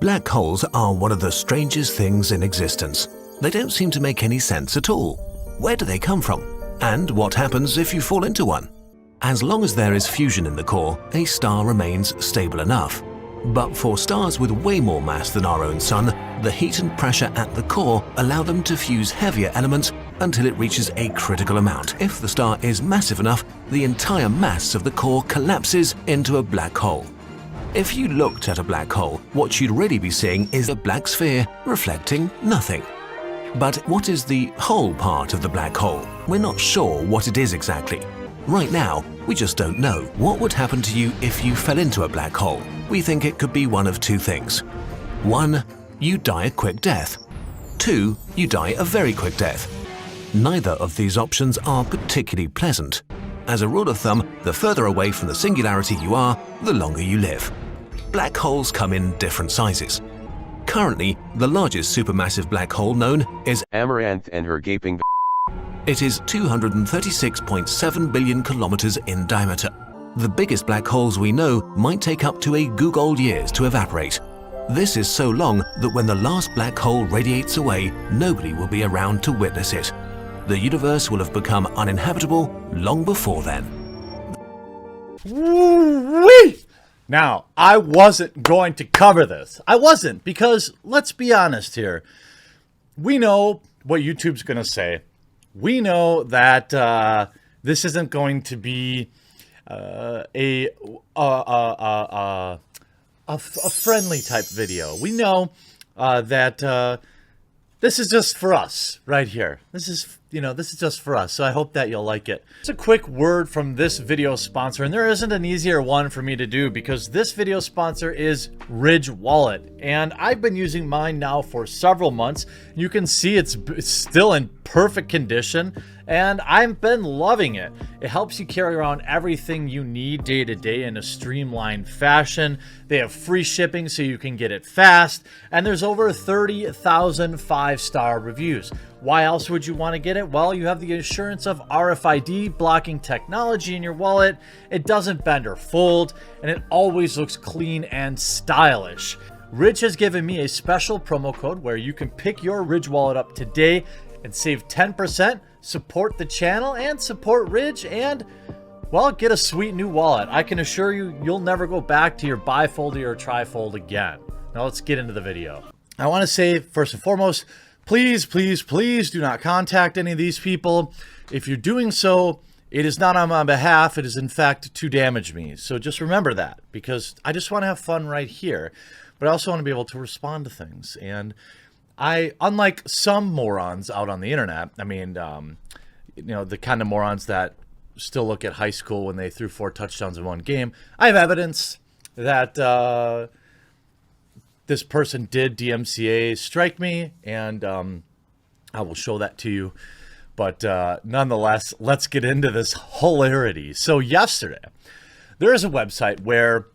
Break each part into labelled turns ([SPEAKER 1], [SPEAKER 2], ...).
[SPEAKER 1] Black holes are one of the strangest things in existence. They don't seem to make any sense at all. Where do they come from? And what happens if you fall into one? As long as there is fusion in the core, a star remains stable enough. But for stars with way more mass than our own Sun, the heat and pressure at the core allow them to fuse heavier elements until it reaches a critical amount. If the star is massive enough, the entire mass of the core collapses into a black hole. If you looked at a black hole, what you'd really be seeing is a black sphere reflecting nothing. But what is the whole part of the black hole? We're not sure what it is exactly. Right now, we just don't know. What would happen to you if you fell into a black hole? We think it could be one of two things. 1. You die a quick death. 2. You die a very quick death. Neither of these options are particularly pleasant. As a rule of thumb, the further away from the singularity you are, the longer you live. Black holes come in different sizes. Currently, the largest supermassive black hole known is
[SPEAKER 2] Amouranth and her gaping.
[SPEAKER 1] It is 236.7 billion kilometers in diameter. The biggest black holes we know might take up to a googol years to evaporate. This is so long that when the last black hole radiates away, nobody will be around to witness it. The universe will have become uninhabitable long before then.
[SPEAKER 3] Woo-wee! Now, I wasn't going to cover this. I wasn't, because let's be honest here. We know what YouTube's going to say. We know that this isn't going to be a friendly type video. We know that this is just for us right here. This is just for us. So I hope that you'll like it. Just a quick word from this video sponsor, and there isn't an easier one for me to do because this video sponsor is Ridge Wallet, and I've been using mine now for several months. You can see it's still in perfect condition, and I've been loving it. It helps you carry around everything you need day to day in a streamlined fashion. They have free shipping so you can get it fast, and there's over 30,000 5-star reviews. Why else would you want to get it? Well, you have the assurance of RFID blocking technology in your wallet. It doesn't bend or fold, and it always looks clean and stylish. Ridge has given me a special promo code where you can pick your Ridge wallet up today and save 10%, support the channel, and support Ridge, and, well, get a sweet new wallet. I can assure you, you'll never go back to your bifold or your trifold again. Now let's get into the video. I want to say, first and foremost, please, please, please do not contact any of these people. If you're doing so, it is not on my behalf. It is, in fact, to damage me. So just remember that, because I just want to have fun right here. But I also want to be able to respond to things. And unlike some morons out on the internet, I mean, the kind of morons that still look at high school when they threw 4 touchdowns in one game, I have evidence that this person did DMCA strike me, and I will show that to you. But nonetheless, let's get into this hilarity. So yesterday, there is a website where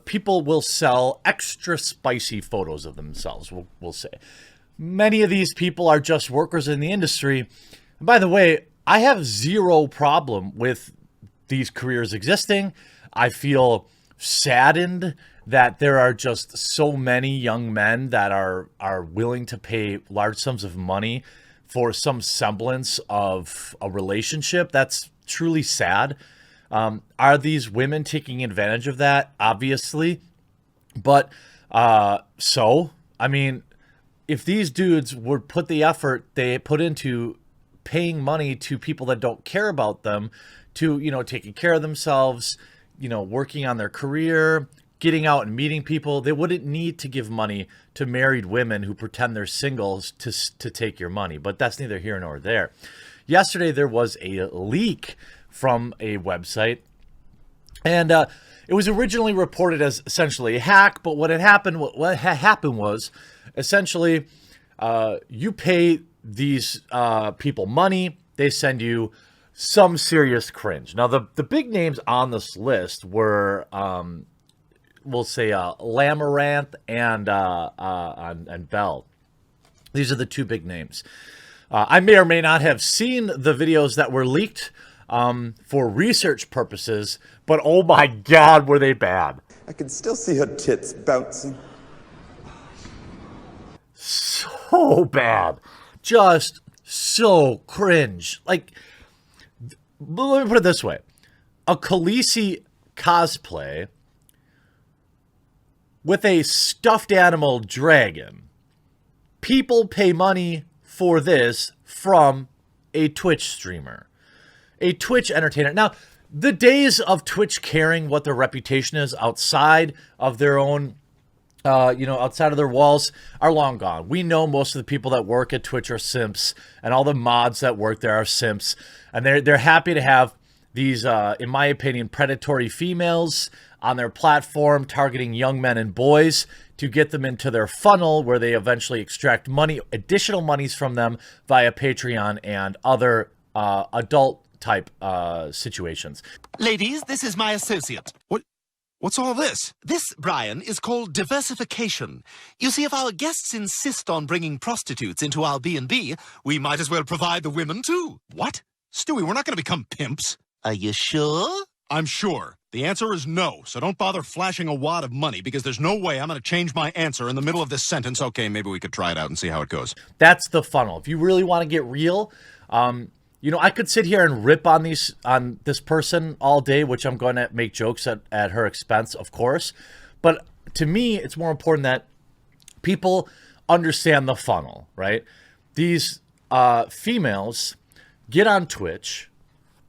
[SPEAKER 3] people will sell extra spicy photos of themselves, we'll say. Many of these people are just workers in the industry. And by the way, I have zero problem with these careers existing. I feel saddened that there are just so many young men that are willing to pay large sums of money for some semblance of a relationship. That's truly sad. Are these women taking advantage of that? Obviously. But so, I mean, if these dudes would put the effort they put into paying money to people that don't care about them, to, taking care of themselves, working on their career, getting out and meeting people, they wouldn't need to give money to married women who pretend they're singles to take your money. But that's neither here nor there. Yesterday, there was a leak from a website, and it was originally reported as essentially a hack. But what had happened was essentially you pay these people money, they send you some serious cringe. Now, the big names on this list were we'll say Amouranth and Bell. These are the two big names. I may or may not have seen the videos that were leaked for research purposes, but oh my God, were they bad.
[SPEAKER 4] I can still see her tits bouncing.
[SPEAKER 3] so bad. Just so cringe. Like, let me put it this way. A Khaleesi cosplay with a stuffed animal dragon. People pay money for this from a Twitch streamer, a Twitch entertainer. Now, the days of Twitch caring what their reputation is outside of their own, outside of their walls are long gone. We know most of the people that work at Twitch are simps, and all the mods that work there are simps, and they're happy to have these, in my opinion, predatory females on their platform targeting young men and boys to get them into their funnel where they eventually extract money, additional monies from them via Patreon and other adult type situations.
[SPEAKER 2] Ladies, this is my associate.
[SPEAKER 4] What's all this?
[SPEAKER 2] This, Brian, is called diversification. You see, if our guests insist on bringing prostitutes into our B&B, we might as well provide the women too.
[SPEAKER 4] What? Stewie, we're not going to become pimps.
[SPEAKER 2] Are you sure?
[SPEAKER 4] I'm sure. The answer is no, so don't bother flashing a wad of money because there's no way I'm going to change my answer in the middle of this sentence. Okay, maybe we could try it out and see how it goes.
[SPEAKER 3] That's the funnel. If you really want to get real, I could sit here and rip on this person all day, which I'm going to make jokes at her expense, of course. But to me, it's more important that people understand the funnel, right? These females get on Twitch,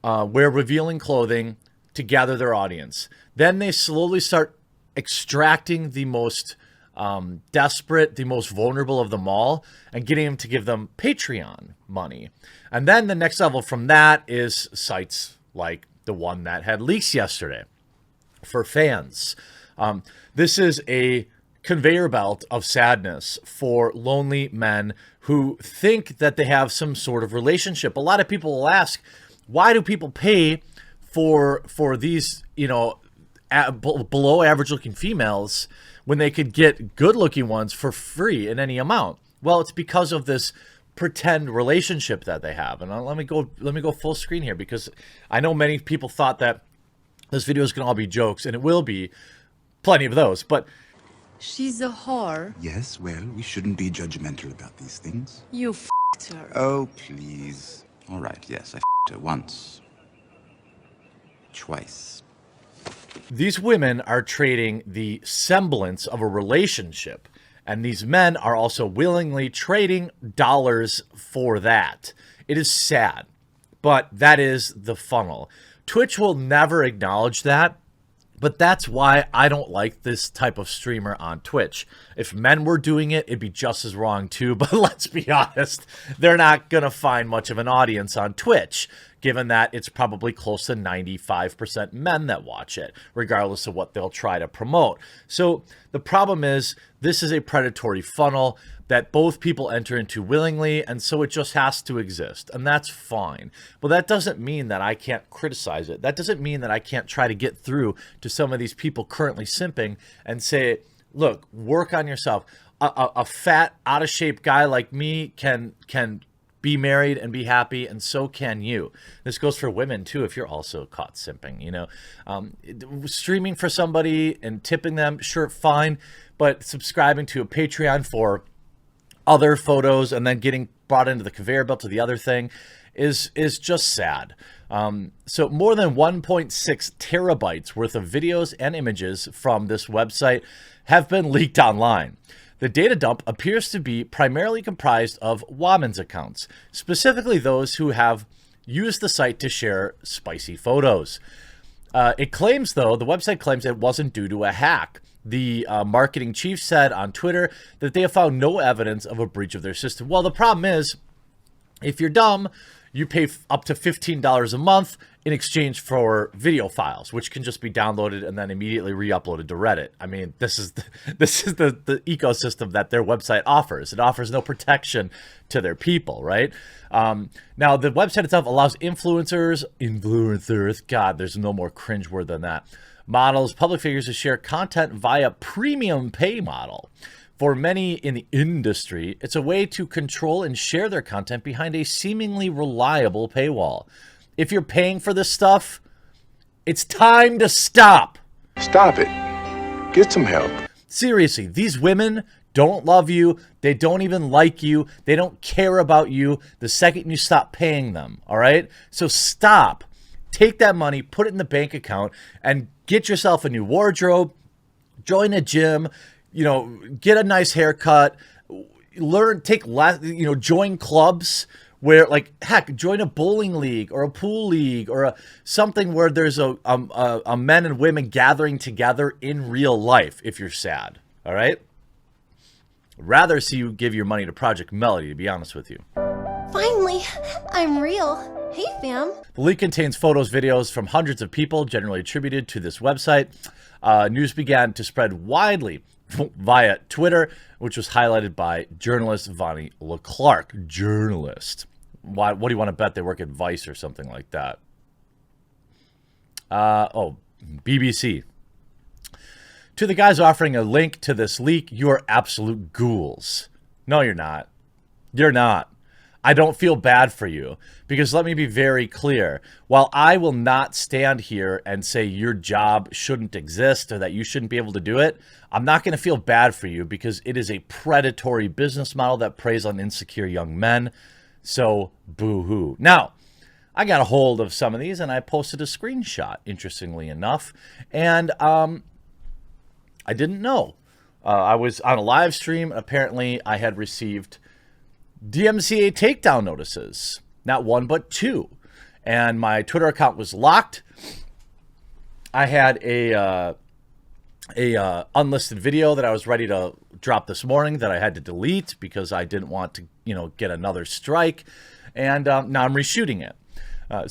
[SPEAKER 3] wear revealing clothing to gather their audience. Then they slowly start extracting the most desperate, the most vulnerable of them all, and getting them to give them Patreon money. And then the next level from that is sites like the one that had leaks yesterday for fans. This is a conveyor belt of sadness for lonely men who think that they have some sort of relationship. A lot of people will ask, why do people pay for these, below average looking females when they could get good looking ones for free in any amount? Well, it's because of this pretend relationship that they have. And let me go full screen here, because I know many people thought that this video is going to all be jokes, and it will be plenty of those, but
[SPEAKER 5] she's a whore.
[SPEAKER 6] Yes, well, we shouldn't be judgmental about these things.
[SPEAKER 5] You f***ed her.
[SPEAKER 6] Oh, please. All right, yes, I f***ed her once. Twice.
[SPEAKER 3] These women are trading the semblance of a relationship, and these men are also willingly trading dollars for that. It is sad, but that is the funnel. Twitch will never acknowledge that, but that's why I don't like this type of streamer on Twitch. If men were doing it, it'd be just as wrong too, but let's be honest, they're not going to find much of an audience on Twitch, given that it's probably close to 95% men that watch it, regardless of what they'll try to promote. So the problem is, this is a predatory funnel that both people enter into willingly, and so it just has to exist, and that's fine. But that doesn't mean that I can't criticize it. That doesn't mean that I can't try to get through to some of these people currently simping and say, look, work on yourself. A fat, out-of-shape guy like me can be married and be happy, and so can you. This goes for women too, if you're also caught simping, streaming for somebody and tipping them, sure, fine, but subscribing to a Patreon for other photos and then getting brought into the conveyor belt to the other thing is just sad. So more than 1.6 terabytes worth of videos and images from this website have been leaked online. The data dump appears to be primarily comprised of women's accounts, specifically those who have used the site to share spicy photos. The website claims it wasn't due to a hack. The marketing chief said on Twitter that they have found no evidence of a breach of their system. Well, the problem is, if you're dumb, you pay up to $15 a month in exchange for video files, which can just be downloaded and then immediately re-uploaded to Reddit. I mean, this is the ecosystem that their website offers. It offers no protection to their people, right? Now, the website itself allows influencers, God, there's no more cringe word than that, models, public figures to share content via premium pay model. For many in the industry, it's a way to control and share their content behind a seemingly reliable paywall. If you're paying for this stuff, it's time to stop.
[SPEAKER 7] Stop it. Get some help.
[SPEAKER 3] Seriously, these women don't love you. They don't even like you. They don't care about you the second you stop paying them, all right? So stop. Take that money, put it in the bank account, and get yourself a new wardrobe, join a gym, get a nice haircut, join clubs where, like, heck, join a bowling league or a pool league or something where there's a men and women gathering together in real life if you're sad, all right? Rather see you give your money to Project Melody, to be honest with you.
[SPEAKER 7] Finally, I'm real. Hey, fam.
[SPEAKER 3] The leak contains photos, videos from hundreds of people, generally attributed to this website. News began to spread widely via Twitter, which was highlighted by journalist Vonnie LeClark. Journalist. What do you want to bet they work at Vice or something like that? BBC. To the guys offering a link to this leak, you are absolute ghouls. No, you're not. You're not. I don't feel bad for you, because let me be very clear. While I will not stand here and say your job shouldn't exist or that you shouldn't be able to do it, I'm not going to feel bad for you because it is a predatory business model that preys on insecure young men. So boo-hoo. Now, I got a hold of some of these and I posted a screenshot, interestingly enough, and I didn't know. I was on a live stream. Apparently, I had received DMCA takedown notices, not one but two, and my Twitter account was locked. I had a unlisted video that I was ready to drop this morning that I had to delete because I didn't want to, get another strike, and now I'm reshooting it.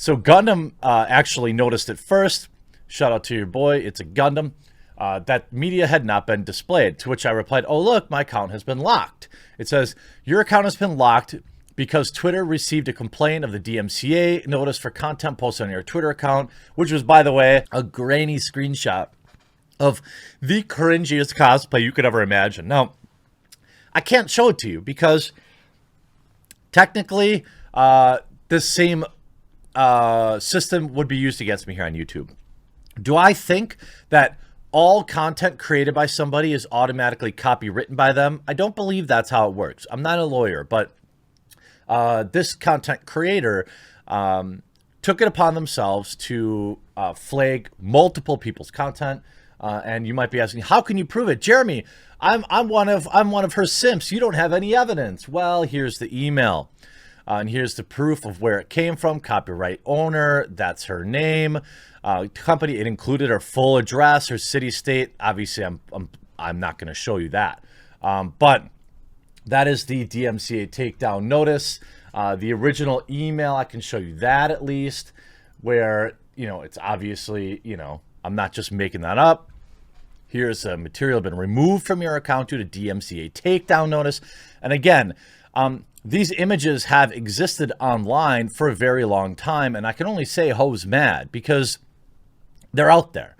[SPEAKER 3] So Gundam actually noticed it first. Shout out to your boy, it's a Gundam. That media had not been displayed, to which I replied, oh, look, my account has been locked. It says, your account has been locked because Twitter received a complaint of the DMCA notice for content posted on your Twitter account, which was, by the way, a grainy screenshot of the cringiest cosplay you could ever imagine. Now, I can't show it to you because technically this same system would be used against me here on YouTube. Do I think that all content created by somebody is automatically copywritten by them? I don't believe that's how it works. I'm not a lawyer, but this content creator took it upon themselves to flag multiple people's content. And you might be asking, how can you prove it? Jeremy, I'm one of her simps. You don't have any evidence. Well, here's the email. And here's the proof of where it came from. Copyright owner, that's her name. Company, it included her full address, her city, state. Obviously, I'm not going to show you that. But that is the DMCA takedown notice. The original email, I can show you that at least, where, it's obviously, I'm not just making that up. Here's material been removed from your account due to DMCA takedown notice. And again, these images have existed online for a very long time, and I can only say ho's mad because they're out there.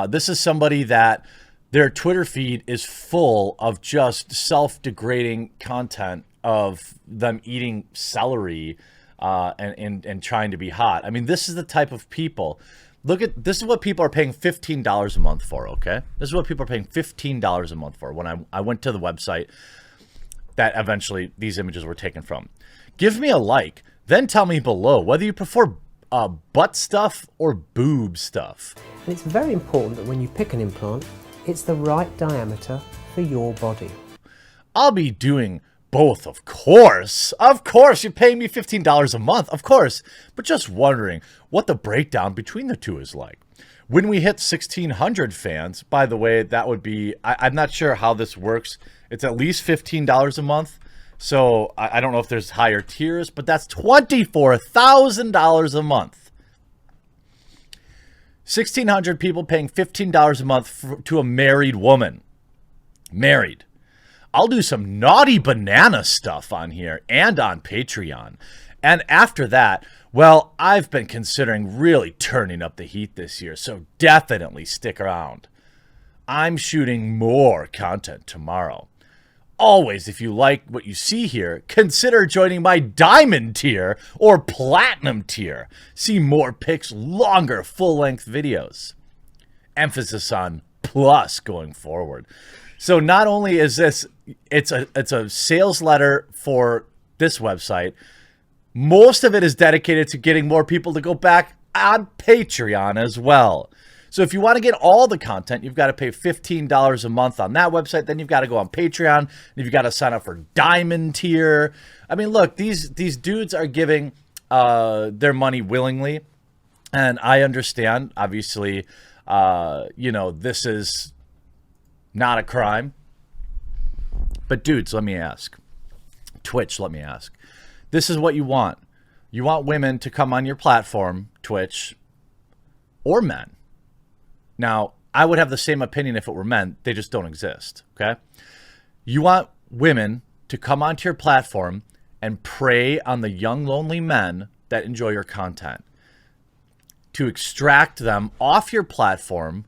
[SPEAKER 3] This is somebody that their Twitter feed is full of just self-degrading content of them eating celery and trying to be hot. I mean, this is the type of people. This is what people are paying $15 a month for, okay? This is what people are paying $15 a month for. When I went to the website that eventually these images were taken from. Give me a like, then tell me below whether you prefer butt stuff or boob stuff.
[SPEAKER 8] And it's very important that when you pick an implant, it's the right diameter for your body.
[SPEAKER 3] I'll be doing both, of course. Of course, you're paying me $15 a month, of course. But just wondering what the breakdown between the two is like. When we hit 1,600 fans, by the way, that would be, I'm not sure how this works. It's at least $15 a month. So I don't know if there's higher tiers, but that's $24,000 a month. 1,600 people paying $15 a month to a married woman. Married. I'll do some naughty banana stuff on here and on Patreon. And after that, well, I've been considering really turning up the heat this year, so definitely stick around. I'm shooting more content tomorrow. Always, if you like what you see here, consider joining my diamond tier or platinum tier. See more pics, longer, full-length videos. Emphasis on plus going forward. So not only is this, it's a sales letter for this website, most of it is dedicated to getting more people to go back on Patreon as well. So if you want to get all the content, you've got to pay $15 a month on that website. Then you've got to go on Patreon, and you've got to sign up for Diamond tier. I mean, look, these dudes are giving their money willingly, and I understand. Obviously, this is not a crime. But dudes, let me ask. Twitch, let me ask. This is what you want. You want women to come on your platform, Twitch, or men. Now, I would have the same opinion if it were men. They just don't exist, okay? You want women to come onto your platform and prey on the young, lonely men that enjoy your content, to extract them off your platform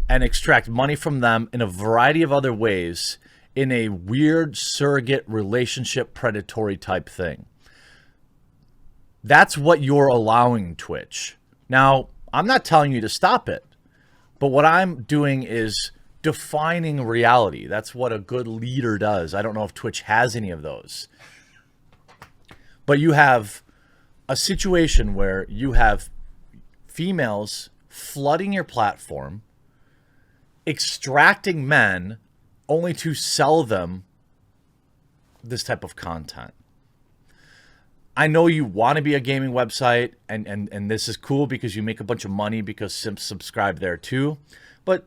[SPEAKER 3] and extract money from them in a variety of other ways in a weird surrogate relationship predatory type thing. That's what you're allowing, Twitch. Now, I'm not telling you to stop it, but what I'm doing is defining reality. That's what a good leader does. I don't know if Twitch has any of those. But you have a situation where you have females flooding your platform, extracting men only to sell them this type of content. I know you want to be a gaming website, and this is cool because you make a bunch of money because simps subscribe there too. But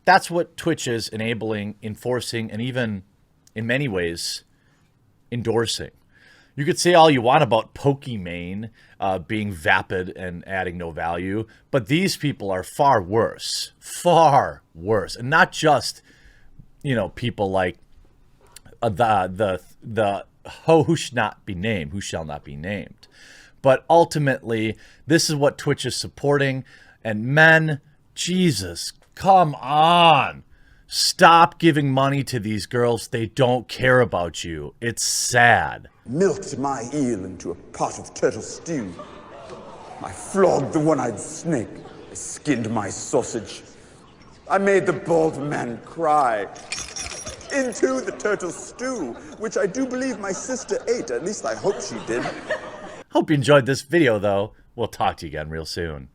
[SPEAKER 3] that's what Twitch is enabling, enforcing, and even in many ways endorsing. You could say all you want about Pokimane being vapid and adding no value, but these people are far worse. Far worse. And not just, people like the who shall not be named. But ultimately, this is what Twitch is supporting. And men, Jesus, come on. Stop giving money to these girls. They don't care about you. It's sad.
[SPEAKER 9] Milked my eel into a pot of turtle stew. I flogged the one-eyed snake. I skinned my sausage. I made the bald man cry. Into the turtle stew, which I do believe my sister ate. At least I hope she did.
[SPEAKER 3] Hope you enjoyed this video, though. We'll talk to you again real soon.